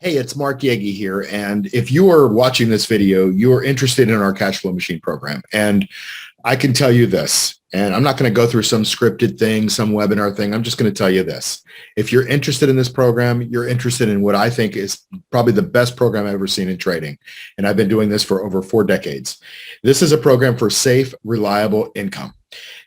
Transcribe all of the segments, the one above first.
Hey, it's Mark Yegge here. And if you are watching this video, you are interested in our cash flow machine program. And I can tell you this, and I'm not going to go through some scripted thing, some webinar thing. I'm just going to tell you this. If you're interested in this program, you're interested in what I think is probably the best program I've ever seen in trading. And I've been doing this for over 4 decades. This is a program for safe, reliable income.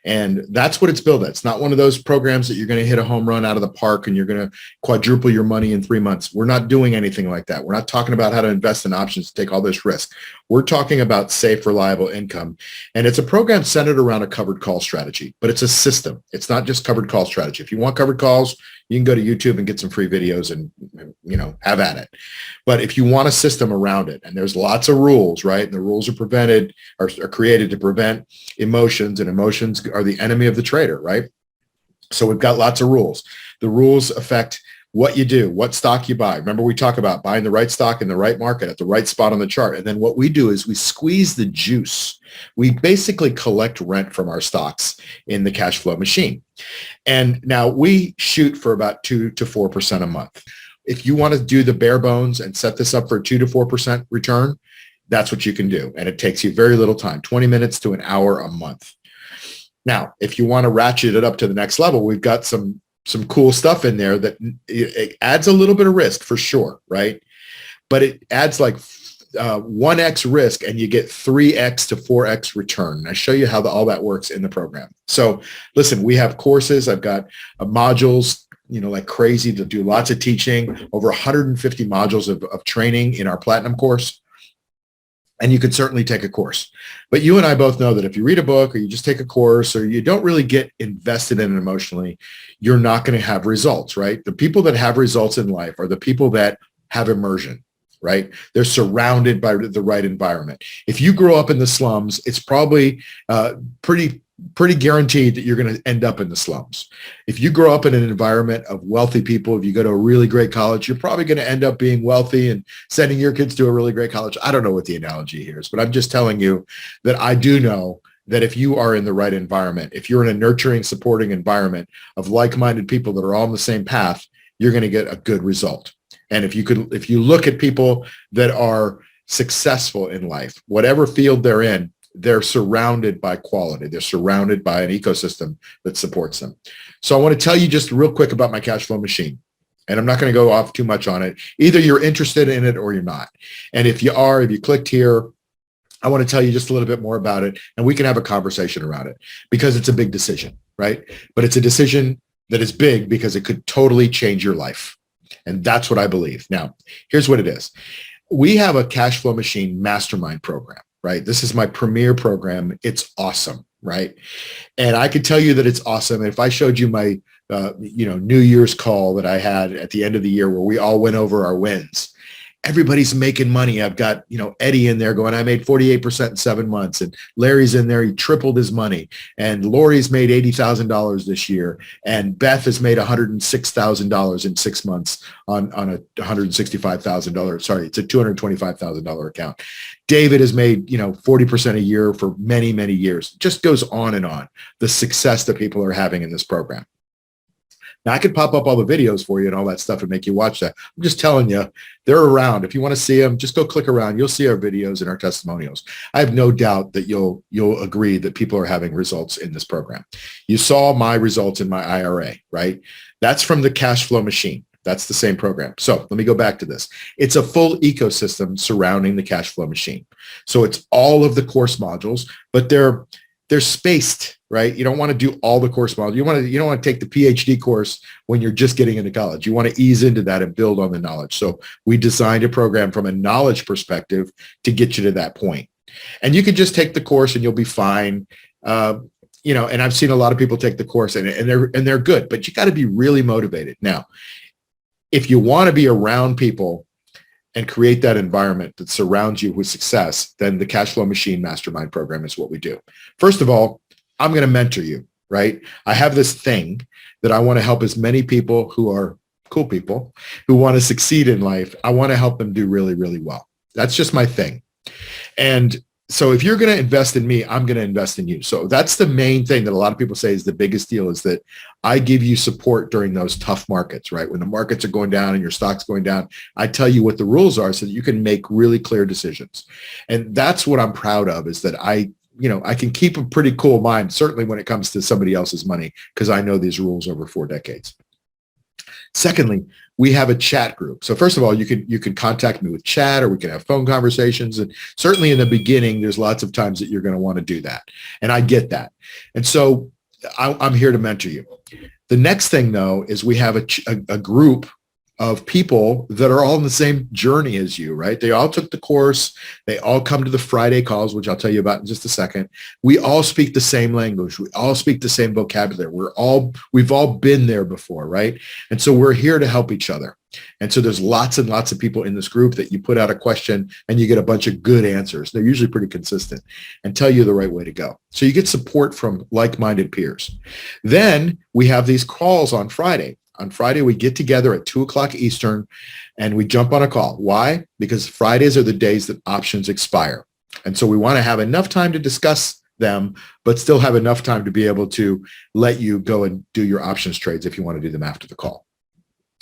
And that's what it's built at. It's not one of those programs that you're going to hit a home run out of the park and you're going to quadruple your money in 3 months. We're not doing anything like that. We're not talking about how to invest in options to take all this risk. We're talking about safe, reliable income. And it's a program centered around a covered call strategy, but it's a system. It's not just covered call strategy. If you want covered calls, you can go to YouTube and get some free videos and, have at it. But if you want a system around it, and there's lots of rules, right? And the rules are created to prevent emotions, and emotions are the enemy of the trader, right? So we've got lots of rules. The rules affect what you do, what stock you buy. Remember, we talk about buying the right stock in the right market at the right spot on the chart. And then what we do is we squeeze the juice. We basically collect rent from our stocks in the cash flow machine. And now we shoot for about 2 to 4% a month. If you want to do the bare bones and set this up for a 2 to 4% return, that's what you can do. And it takes you very little time, 20 minutes to an hour a month. Now, if you want to ratchet it up to the next level, we've got some cool stuff in there that it adds a little bit of risk for sure, right? But it adds like 1x risk and you get 3x to 4x return. I show you how all that works in the program. So listen, we have courses. I've got modules, like crazy, to do lots of teaching, over 150 modules of training in our platinum course. And you could certainly take a course. But you and I both know that if you read a book or you just take a course or you don't really get invested in it emotionally, you're not going to have results, right? The people that have results in life are the people that have immersion, right? They're surrounded by the right environment. If you grow up in the slums, it's probably pretty guaranteed that you're going to end up in the slums. If you grow up in an environment of wealthy people, if you go to a really great college, you're probably going to end up being wealthy and sending your kids to a really great college. I don't know what the analogy here is, but I'm just telling you that I do know that if you are in the right environment, if you're in a nurturing, supporting environment of like-minded people that are all on the same path, you're going to get a good result. And if you look at people that are successful in life, whatever field they're in, they're surrounded by quality. They're surrounded by an ecosystem that supports them. So I want to tell you just real quick about my cash flow machine. And I'm not going to go off too much on it. Either you're interested in it or you're not. And if you clicked here, I want to tell you just a little bit more about it, and we can have a conversation around it because it's a big decision, right? But it's a decision that is big because it could totally change your life. And that's what I believe. Now, here's what it is. We have a cash flow machine mastermind program. Right? This is my premier program. It's awesome, right? And I could tell you that it's awesome. If I showed you my, New Year's call that I had at the end of the year where we all went over our wins, everybody's making money. I've got, Eddie in there going, I made 48% in 7 months. And Larry's in there. He tripled his money. And Lori's made $80,000 this year. And Beth has made $106,000 in 6 months on a $165,000. Sorry, it's a $225,000 account. David has made, 40% a year for many, many years. It just goes on and on. The success that people are having in this program. Now, I could pop up all the videos for you and all that stuff and make you watch that. I'm just telling you, they're around. If you want to see them, just go click around. You'll see our videos and our testimonials. I have no doubt that you'll agree that people are having results in this program. You saw my results in my IRA, right? That's from the cash flow machine. That's the same program. So let me go back to this. It's a full ecosystem surrounding the cash flow machine. So it's all of the course modules, but they're spaced, right? You don't want to do all the course modules. You don't want to take the PhD course when you're just getting into college. You want to ease into that and build on the knowledge. So we designed a program from a knowledge perspective to get you to that point. And you could just take the course and you'll be fine. And I've seen a lot of people take the course and they're good, but you got to be really motivated. Now, if you want to be around people and create that environment that surrounds you with success, then the Cash Flow Machine Mastermind program is what we do. First of all, I'm going to mentor you, right? I have this thing that I want to help as many people who are cool people who want to succeed in life. I want to help them do really, really well. That's just my thing. And So if you're going to invest in me, I'm going to invest in you. So that's the main thing that a lot of people say is the biggest deal, is that I give you support during those tough markets, right? When the markets are going down and your stock's going down, I tell you what the rules are so that you can make really clear decisions. And that's what I'm proud of, is that I can keep a pretty cool mind, certainly when it comes to somebody else's money, because I know these rules over 4 decades. Secondly, we have a chat group. So first of all, you can contact me with chat, or we can have phone conversations. And certainly in the beginning, there's lots of times that you're going to want to do that. And I get that. And so I'm here to mentor you. The next thing, though, is we have a group of people that are all in the same journey as you, right? They all took the course. They all come to the Friday calls, which I'll tell you about in just a second. We all speak the same language. We all speak the same vocabulary. We've all been there before, right? And so we're here to help each other. And so there's lots and lots of people in this group that you put out a question and you get a bunch of good answers. They're usually pretty consistent and tell you the right way to go. So you get support from like-minded peers. Then we have these calls on Friday. On Friday, we get together at 2:00 Eastern and we jump on a call. Why? Because Fridays are the days that options expire. And so we want to have enough time to discuss them, but still have enough time to be able to let you go and do your options trades if you want to do them after the call.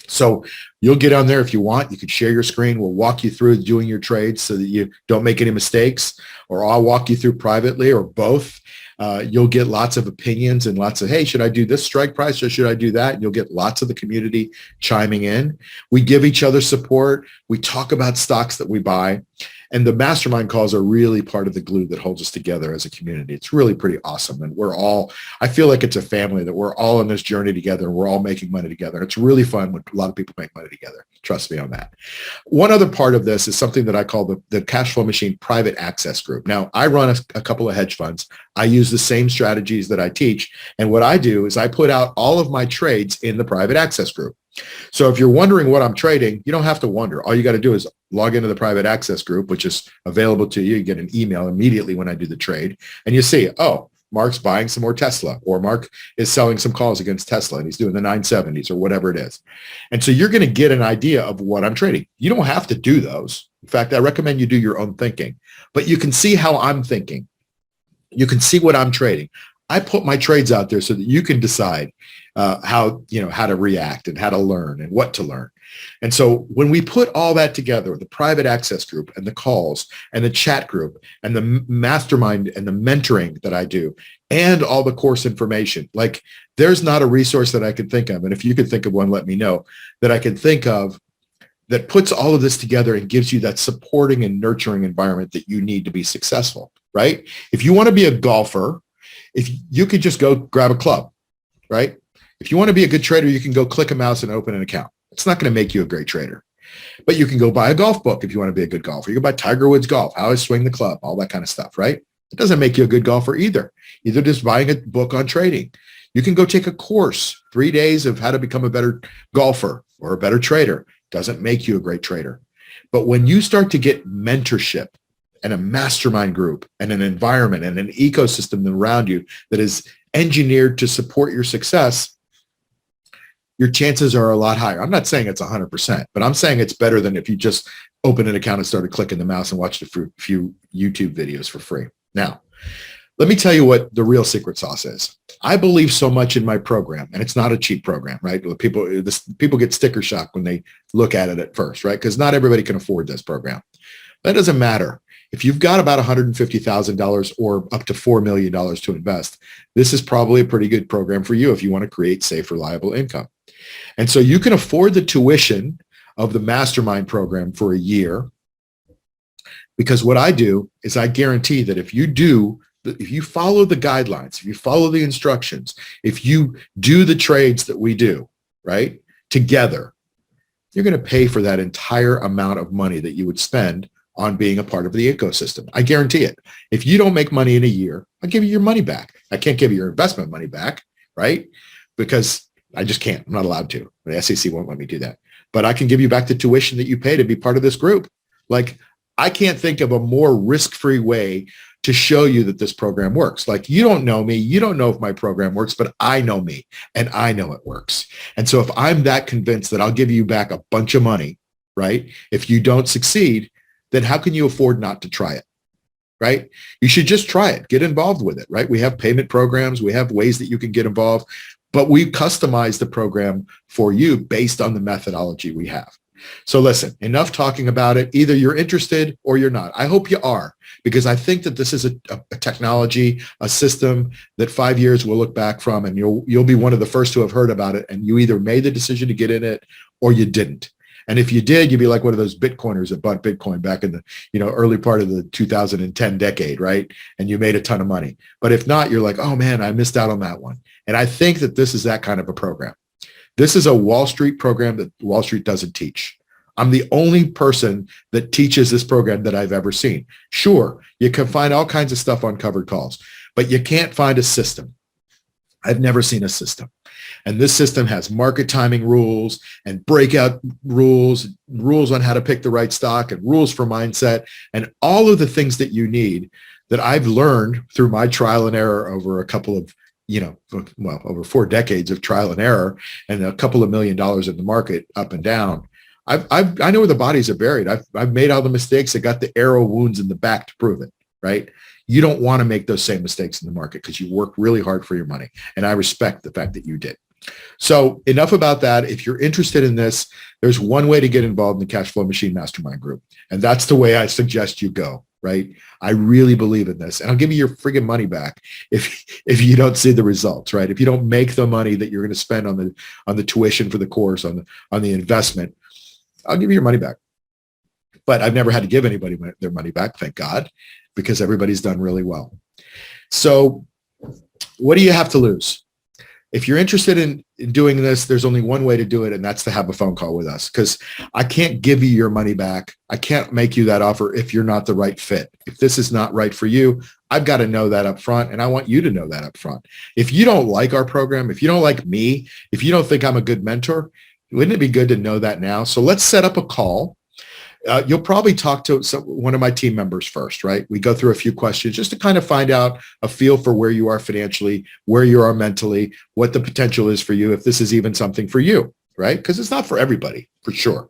So you'll get on there if you want. You can share your screen. We'll walk you through doing your trades so that you don't make any mistakes, or I'll walk you through privately, or both. You'll get lots of opinions and lots of, hey, should I do this strike price or should I do that? And you'll get lots of the community chiming in. We give each other support. We talk about stocks that we buy. And the mastermind calls are really part of the glue that holds us together as a community. It's really pretty awesome. And I feel like it's a family, that we're all on this journey together and we're all making money together. It's really fun when a lot of people make money together. Trust me on that. One other part of this is something that I call the Cash Flow Machine Private Access Group. Now, I run a couple of hedge funds. I use the same strategies that I teach. And what I do is I put out all of my trades in the Private Access Group. So if you're wondering what I'm trading, you don't have to wonder. All you got to do is log into the Private Access Group, which is available to you. You get an email immediately when I do the trade, and you see, oh, Mark's buying some more Tesla, or Mark is selling some calls against Tesla and he's doing the 970s or whatever it is. And so you're going to get an idea of what I'm trading. You don't have to do those. In fact, I recommend you do your own thinking, but you can see how I'm thinking. You can see what I'm trading. I put my trades out there so that you can decide how to react and how to learn and what to learn. And so when we put all that together, the Private Access Group and the calls and the chat group and the mastermind and the mentoring that I do and all the course information, like there's not a resource that I could think of. And if you could think of one, let me know, that I could think of that puts all of this together and gives you that supporting and nurturing environment that you need to be successful, right? If you want to be a golfer, if you could just go grab a club, right? If you want to be a good trader, you can go click a mouse and open an account. It's not going to make you a great trader, but you can go buy a golf book if you want to be a good golfer. You can buy Tiger Woods Golf, how I swing the club, all that kind of stuff, right? It doesn't make you a good golfer either. Either just buying a book on trading. You can go take a course, 3 days of how to become a better golfer or a better trader. Doesn't make you a great trader. But when you start to get mentorship and a mastermind group and an environment and an ecosystem around you that is engineered to support your success, your chances are a lot higher. I'm not saying it's 100%, but I'm saying it's better than if you just opened an account and started clicking the mouse and watched a few YouTube videos for free. Now, let me tell you what the real secret sauce is. I believe so much in my program, and it's not a cheap program, right? People get sticker shock when they look at it at first, right? Because not everybody can afford this program. That doesn't matter. If you've got about $150,000 or up to $4 million to invest, this is probably a pretty good program for you if you want to create safe, reliable income. And so you can afford the tuition of the mastermind program for a year, because what I do is I guarantee that if you follow the guidelines, if you follow the instructions, if you do the trades that we do, right, together, you're going to pay for that entire amount of money that you would spend on being a part of the ecosystem. I guarantee it. If you don't make money in a year, I'll give you your money back. I can't give you your investment money back, right? Because I just can't. I'm not allowed to. The SEC won't let me do that. But I can give you back the tuition that you pay to be part of this group. Like, I can't think of a more risk-free way to show you that this program works. Like, you don't know me. You don't know if my program works, but I know me and I know it works. And so if I'm that convinced that I'll give you back a bunch of money, right, if you don't succeed, then how can you afford not to try it? right? You should just try it. Get involved with it, right? We have payment programs. We have ways that you can get involved, but we customize the program for you based on the methodology we have. So listen, enough talking about it. Either you're interested or you're not. I hope you are, because I think that this is a technology, a system that 5 years we'll look back from, and you'll be one of the first to have heard about it. And you either made the decision to get in it or you didn't. And if you did, you'd be like one of those Bitcoiners that bought Bitcoin back in the early part of the 2010 decade, right? And you made a ton of money. But if not, you're like, oh man, I missed out on that one. And I think that this is that kind of a program. This is a Wall Street program that Wall Street doesn't teach. I'm the only person that teaches this program that I've ever seen. Sure, you can find all kinds of stuff on covered calls, but you can't find a system. I've never seen a system. And this system has market timing rules and breakout rules, rules on how to pick the right stock and rules for mindset and all of the things that you need that I've learned through my trial and error over a couple of, over 4 decades of trial and error and a couple of $1 million in the market up and down. I know where the bodies are buried. I've made all the mistakes. I got the arrow wounds in the back to prove it, right? You don't want to make those same mistakes in the market because you work really hard for your money. And I respect the fact that you did. So enough about that. If you're interested in this, there's one way to get involved in the Cash Flow Machine Mastermind group. And that's the way I suggest you go, right? I really believe in this. And I'll give you your friggin' money back if you don't see the results, right? If you don't make the money that you're going to spend on the tuition for the course, on the investment, I'll give you your money back. But I've never had to give anybody their money back, thank God, because everybody's done really well. So what do you have to lose? If you're interested in doing this, there's only one way to do it, and that's to have a phone call with us, because I can't give you your money back. I can't make you that offer if you're not the right fit. If this is not right for you, I've got to know that up front, and I want you to know that up front. If you don't like our program, if you don't like me, if you don't think I'm a good mentor, wouldn't it be good to know that now? So let's set up a call. You'll probably talk to one of my team members first, right? We go through a few questions just to kind of find out a feel for where you are financially, where you are mentally, what the potential is for you, if this is even something for you, right? Because it's not for everybody, for sure.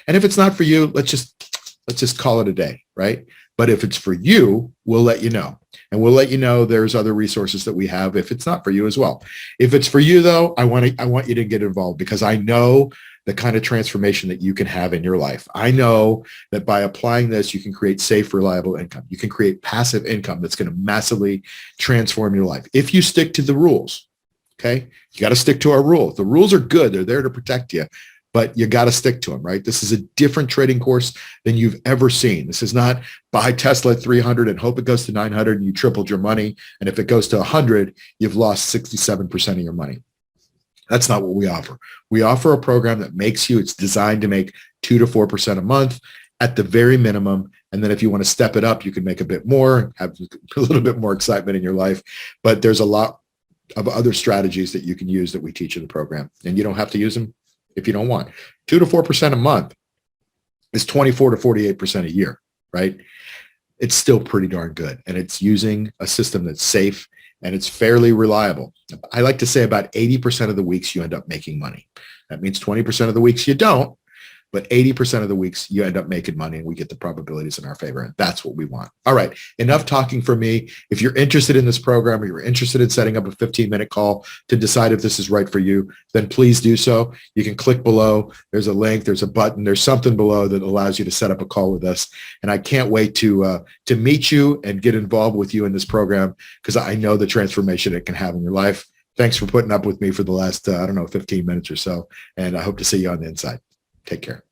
And if it's not for you, let's just call it a day, right? But if it's for you, we'll let you know. And we'll let you know there's other resources that we have if it's not for you as well. If it's for you, though, I want you to get involved, because I know the kind of transformation that you can have in your life. I know that by applying this, you can create safe, reliable income. You can create passive income that's going to massively transform your life. If you stick to the rules, okay? You got to stick to our rules. The rules are good. They're there to protect you, but you got to stick to them, right? This is a different trading course than you've ever seen. This is not buy Tesla at 300 and hope it goes to 900 and you tripled your money. And if it goes to 100, you've lost 67% of your money. That's not what we offer. We offer a program that it's designed to make 2 to 4% a month at the very minimum. And then if you want to step it up, you can make a bit more, have a little bit more excitement in your life. But there's a lot of other strategies that you can use that we teach in the program. And you don't have to use them if you don't want. 2 to 4% a month is 24 to 48% a year, right? It's still pretty darn good. And it's using a system that's safe and it's fairly reliable. I like to say about 80% of the weeks you end up making money. That means 20% of the weeks you don't, but 80% of the weeks you end up making money and we get the probabilities in our favor. And that's what we want. All right. Enough talking for me. If you're interested in this program or you're interested in setting up a 15-minute call to decide if this is right for you, then please do so. You can click below. There's a link. There's a button. There's something below that allows you to set up a call with us. And I can't wait to meet you and get involved with you in this program, because I know the transformation it can have in your life. Thanks for putting up with me for the last, 15 minutes or so. And I hope to see you on the inside. Take care.